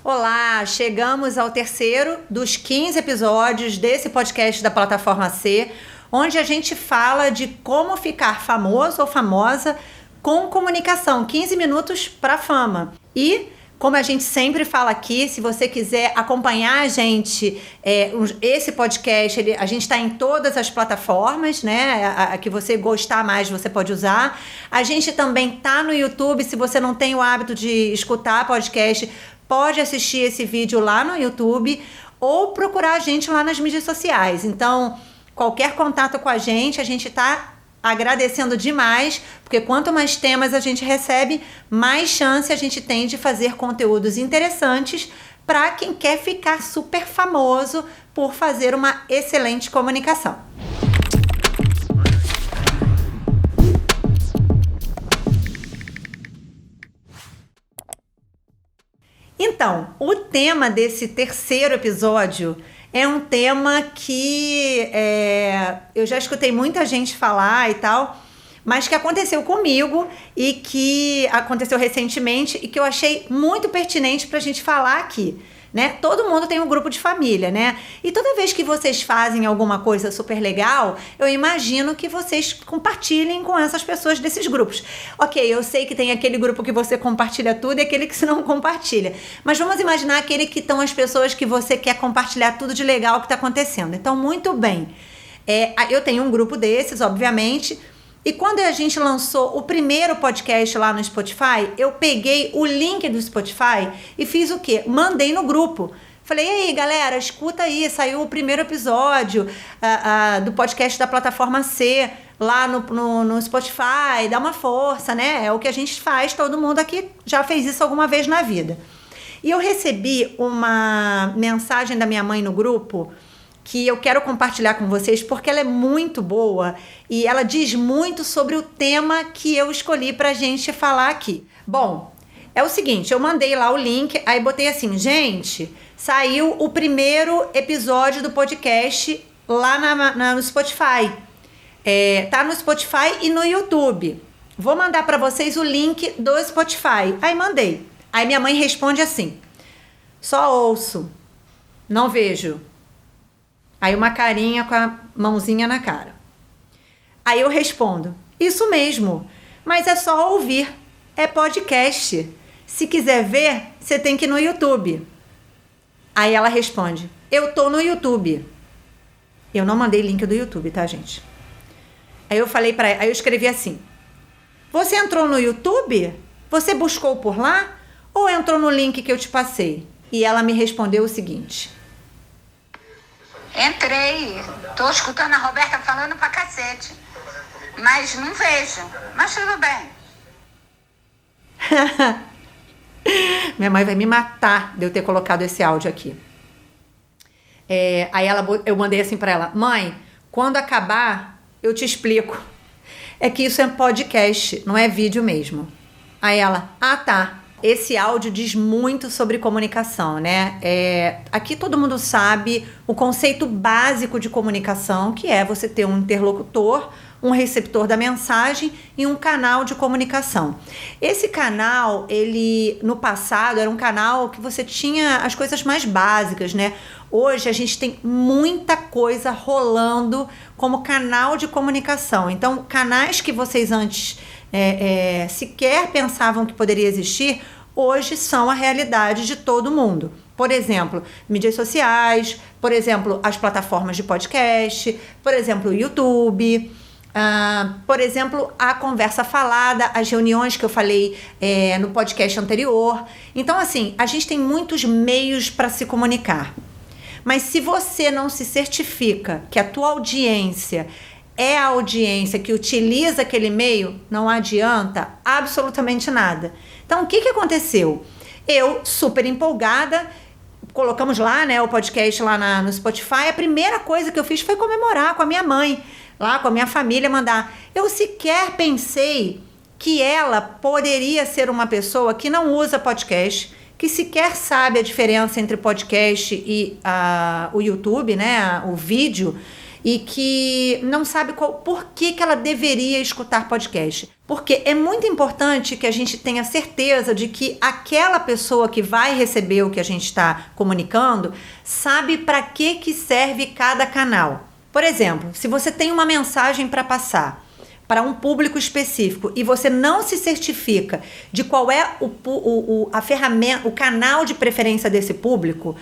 Olá, chegamos ao terceiro dos 15 episódios desse podcast da Plataforma C, onde a gente fala de como ficar famoso ou famosa com comunicação, 15 minutos para fama. E, como a gente sempre fala aqui, se você quiser acompanhar a gente, esse podcast, a gente está em todas as plataformas, né? A que você gostar mais, você pode usar. A gente também está no YouTube, se você não tem o hábito de escutar podcast, pode assistir esse vídeo lá no YouTube ou procurar a gente lá nas mídias sociais. Então, qualquer contato com a gente está agradecendo demais, porque quanto mais temas a gente recebe, mais chance a gente tem de fazer conteúdos interessantes para quem quer ficar super famoso por fazer uma excelente comunicação. Então, o tema desse terceiro episódio é um tema que eu já escutei muita gente falar e tal, mas que aconteceu comigo e que aconteceu recentemente e que eu achei muito pertinente para a gente falar aqui, né? Todo mundo tem um grupo de família, né? E toda vez que vocês fazem alguma coisa super legal, eu imagino que vocês compartilhem com essas pessoas desses grupos. Ok, eu sei que tem aquele grupo que você compartilha tudo e aquele que você não compartilha. Mas vamos imaginar aquele que estão as pessoas que você quer compartilhar tudo de legal que está acontecendo. Então, muito bem. Eu tenho um grupo desses, obviamente. E quando a gente lançou o primeiro podcast lá no Spotify, eu peguei o link do Spotify e fiz o quê? Mandei no grupo. Falei, e aí, galera, escuta aí, saiu o primeiro episódio do podcast da Plataforma C lá no Spotify, dá uma força, né? É o que a gente faz, todo mundo aqui já fez isso alguma vez na vida. E eu recebi uma mensagem da minha mãe no grupo que eu quero compartilhar com vocês porque ela é muito boa e ela diz muito sobre o tema que eu escolhi pra gente falar aqui. Bom, é o seguinte, eu mandei lá o link, aí botei assim, gente, saiu o primeiro episódio do podcast lá no Spotify. Tá no Spotify e no YouTube. Vou mandar pra vocês o link do Spotify. Aí mandei. Aí minha mãe responde assim, só ouço, não vejo. Aí uma carinha com a mãozinha na cara. Aí eu respondo, isso mesmo, mas é só ouvir, é podcast. Se quiser ver, você tem que ir no YouTube. Aí ela responde, eu tô no YouTube. Eu não mandei link do YouTube, tá, gente? Aí eu falei pra ela, aí eu escrevi assim, você entrou no YouTube? Você buscou por lá? Ou entrou no link que eu te passei? E ela me respondeu o seguinte, entrei, tô escutando a Roberta falando pra cacete, mas não vejo, mas tudo bem. Minha mãe vai me matar de eu ter colocado esse áudio aqui. Aí eu mandei assim pra ela, mãe, quando acabar eu te explico, é que isso é podcast, não é vídeo mesmo. Aí ela, tá. Esse áudio diz muito sobre comunicação, né? Aqui todo mundo sabe o conceito básico de comunicação, que é você ter um interlocutor, um receptor da mensagem e um canal de comunicação. Esse canal, ele no passado era um canal que você tinha as coisas mais básicas, né? Hoje a gente tem muita coisa rolando como canal de comunicação. Então, canais que vocês antes sequer pensavam que poderia existir, hoje são a realidade de todo mundo. Por exemplo, mídias sociais, por exemplo, as plataformas de podcast, por exemplo, o YouTube, por exemplo, a conversa falada, as reuniões que eu falei no podcast anterior. Então, assim, a gente tem muitos meios para se comunicar. Mas se você não se certifica que a tua audiência é a audiência que utiliza aquele meio, não adianta absolutamente nada. Então, o que aconteceu? Eu, super empolgada, colocamos lá, né, o podcast lá no Spotify, a primeira coisa que eu fiz foi comemorar com a minha mãe, lá com a minha família, mandar. Eu sequer pensei que ela poderia ser uma pessoa que não usa podcast, que sequer sabe a diferença entre podcast e o YouTube, né, o vídeo, e que não sabe por que ela deveria escutar podcast. Porque é muito importante que a gente tenha certeza de que aquela pessoa que vai receber o que a gente está comunicando sabe para que serve cada canal. Por exemplo, se você tem uma mensagem para passar para um público específico e você não se certifica de qual é a ferramenta, o canal de preferência desse público,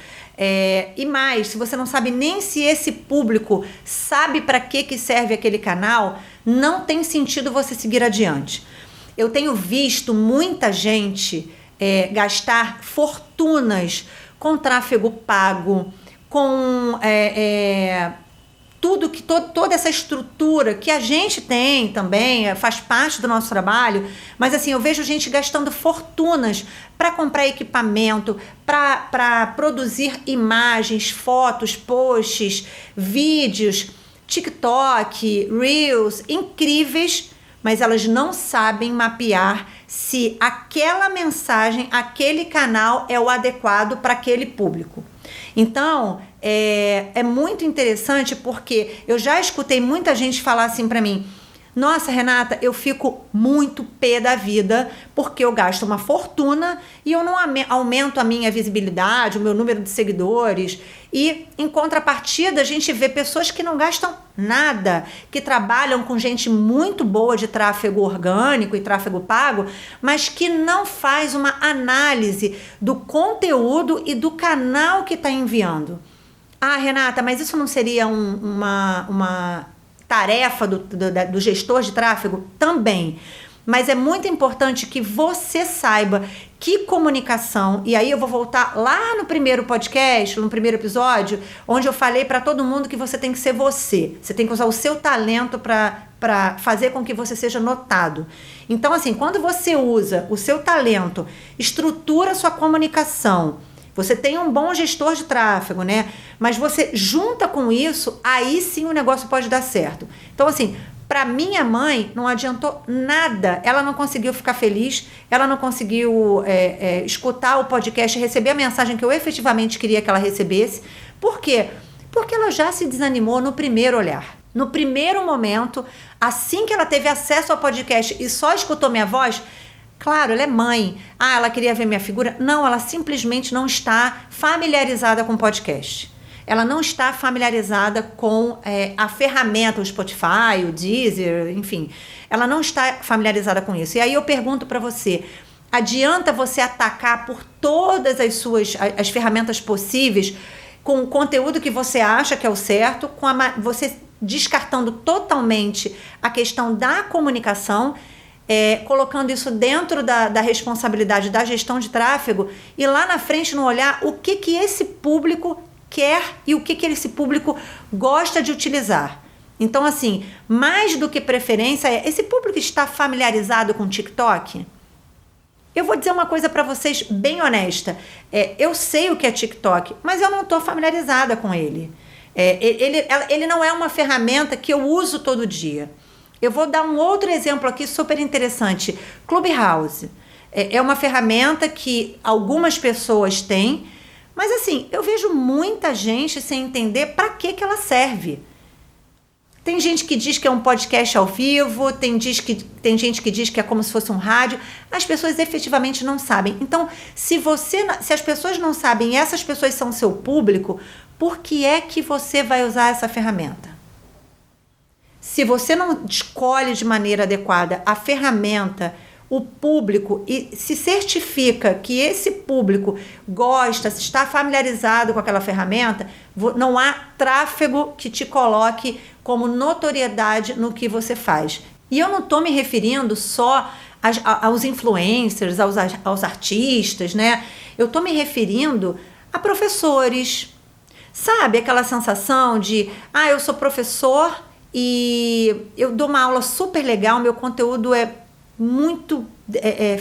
e mais, se você não sabe nem se esse público sabe para que serve aquele canal, não tem sentido você seguir adiante. Eu tenho visto muita gente gastar fortunas com tráfego pago, com toda essa estrutura que a gente tem também, faz parte do nosso trabalho, mas assim, eu vejo gente gastando fortunas para comprar equipamento, para produzir imagens, fotos, posts, vídeos, TikTok, Reels, incríveis, mas elas não sabem mapear se aquela mensagem, aquele canal é o adequado para aquele público. Então, é muito interessante porque eu já escutei muita gente falar assim para mim: nossa, Renata, eu fico muito pé da vida porque eu gasto uma fortuna e eu não aumento a minha visibilidade, o meu número de seguidores. E, em contrapartida, a gente vê pessoas que não gastam nada, que trabalham com gente muito boa de tráfego orgânico e tráfego pago, mas que não faz uma análise do conteúdo e do canal que está enviando. Ah, Renata, mas isso não seria uma tarefa do gestor de tráfego? Também. Mas é muito importante que você saiba que comunicação, e aí eu vou voltar lá no primeiro podcast, no primeiro episódio, onde eu falei para todo mundo que você tem que ser você. Você tem que usar o seu talento para fazer com que você seja notado. Então, assim, quando você usa o seu talento, estrutura a sua comunicação, você tem um bom gestor de tráfego, né? Mas você junta com isso, aí sim o negócio pode dar certo. Então, assim, para minha mãe não adiantou nada. Ela não conseguiu ficar feliz, ela não conseguiu escutar o podcast, receber a mensagem que eu efetivamente queria que ela recebesse. Por quê? Porque ela já se desanimou no primeiro olhar. No primeiro momento, assim que ela teve acesso ao podcast e só escutou minha voz, claro, ela é mãe. Ah, ela queria ver minha figura? Não, ela simplesmente não está familiarizada com podcast. Ela não está familiarizada com a ferramenta, o Spotify, o Deezer, enfim. Ela não está familiarizada com isso. E aí eu pergunto para você, adianta você atacar por todas as ferramentas possíveis, com o conteúdo que você acha que é o certo, você descartando totalmente a questão da comunicação, colocando isso dentro da responsabilidade da gestão de tráfego e lá na frente não olhar o que esse público quer e o que esse público gosta de utilizar. Então, assim, mais do que preferência, esse público está familiarizado com TikTok? Eu vou dizer uma coisa para vocês bem honesta. Eu sei o que é TikTok, mas eu não estou familiarizada com ele. Ele não é uma ferramenta que eu uso todo dia. Eu vou dar um outro exemplo aqui super interessante. Clubhouse. É uma ferramenta que algumas pessoas têm, mas assim, eu vejo muita gente sem entender para que ela serve. Tem gente que diz que é um podcast ao vivo, tem gente que diz que é como se fosse um rádio. As pessoas efetivamente não sabem. Então, se as pessoas não sabem e essas pessoas são seu público, por que é que você vai usar essa ferramenta? Se você não escolhe de maneira adequada a ferramenta, o público, e se certifica que esse público gosta, está familiarizado com aquela ferramenta, não há tráfego que te coloque como notoriedade no que você faz. E eu não estou me referindo só aos influencers, aos artistas, né? Eu estou me referindo a professores. Sabe aquela sensação de, eu sou professor e eu dou uma aula super legal, meu conteúdo é muito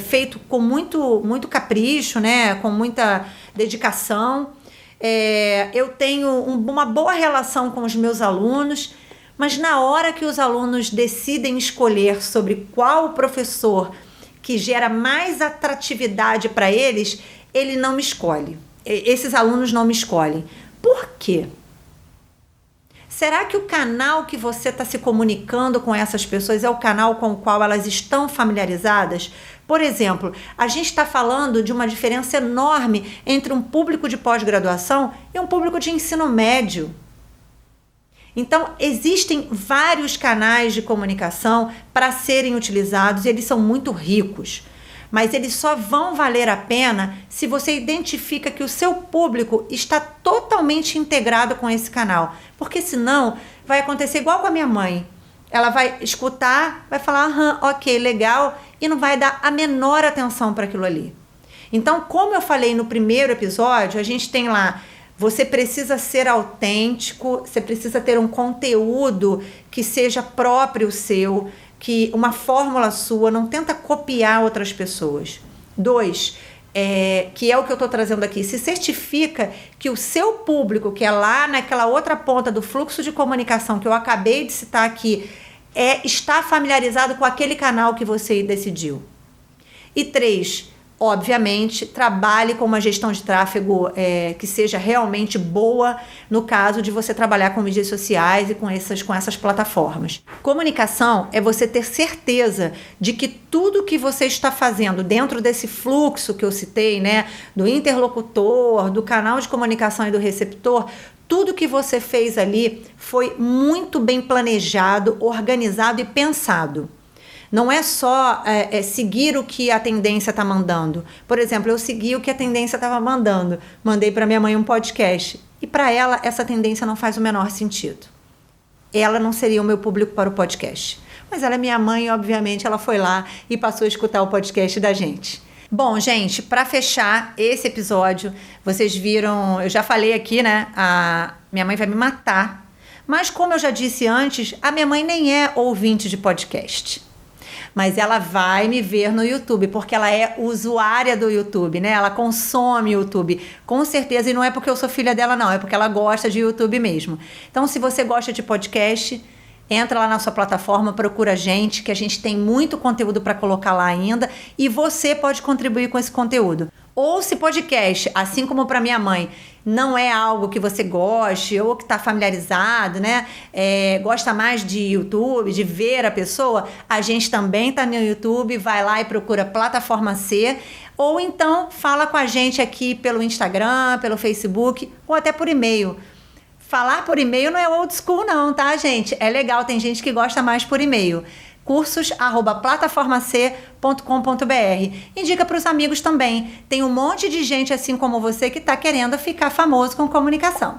feito com muito capricho, né? Com muita dedicação. Eu tenho uma boa relação com os meus alunos, mas na hora que os alunos decidem escolher sobre qual professor que gera mais atratividade para eles, ele não me escolhe. Esses alunos não me escolhem. Por quê? Será que o canal que você está se comunicando com essas pessoas é o canal com o qual elas estão familiarizadas? Por exemplo, a gente está falando de uma diferença enorme entre um público de pós-graduação e um público de ensino médio. Então, existem vários canais de comunicação para serem utilizados e eles são muito ricos. Mas eles só vão valer a pena se você identifica que o seu público está totalmente integrado com esse canal. Porque senão vai acontecer igual com a minha mãe. Ela vai escutar, vai falar, ok, legal, e não vai dar a menor atenção para aquilo ali. Então, como eu falei no primeiro episódio, a gente tem lá, você precisa ser autêntico, você precisa ter um conteúdo que seja próprio seu, que uma fórmula sua, não tenta copiar outras pessoas. 2, que é o que eu estou trazendo aqui, se certifica que o seu público, que é lá naquela outra ponta do fluxo de comunicação que eu acabei de citar aqui, está familiarizado com aquele canal que você decidiu. E 3, obviamente, trabalhe com uma gestão de tráfego que seja realmente boa no caso de você trabalhar com mídias sociais e com essas plataformas. Comunicação é você ter certeza de que tudo que você está fazendo dentro desse fluxo que eu citei, né, do interlocutor, do canal de comunicação e do receptor, tudo que você fez ali foi muito bem planejado, organizado e pensado. Não é só seguir o que a tendência está mandando. Por exemplo, eu segui o que a tendência estava mandando. Mandei para minha mãe um podcast. E para ela, essa tendência não faz o menor sentido. Ela não seria o meu público para o podcast. Mas ela é minha mãe e, obviamente, ela foi lá e passou a escutar o podcast da gente. Bom, gente, para fechar esse episódio, vocês viram, eu já falei aqui, né? A minha mãe vai me matar. Mas, como eu já disse antes, a minha mãe nem é ouvinte de podcast. Mas ela vai me ver no YouTube, porque ela é usuária do YouTube, né? Ela consome YouTube, com certeza. E não é porque eu sou filha dela, não. É porque ela gosta de YouTube mesmo. Então, se você gosta de podcast, entra lá na sua plataforma, procura a gente, que a gente tem muito conteúdo para colocar lá ainda. E você pode contribuir com esse conteúdo. Ou se podcast, assim como para minha mãe, não é algo que você goste ou que está familiarizado, né? Gosta mais de YouTube, de ver a pessoa, a gente também está no YouTube, vai lá e procura Plataforma C, ou então fala com a gente aqui pelo Instagram, pelo Facebook, ou até por e-mail. Falar por e-mail não é old school não, tá, gente? É legal, tem gente que gosta mais por e-mail. cursos@plataformac.com.br. Indica para os amigos também. Tem um monte de gente assim como você que está querendo ficar famoso com comunicação.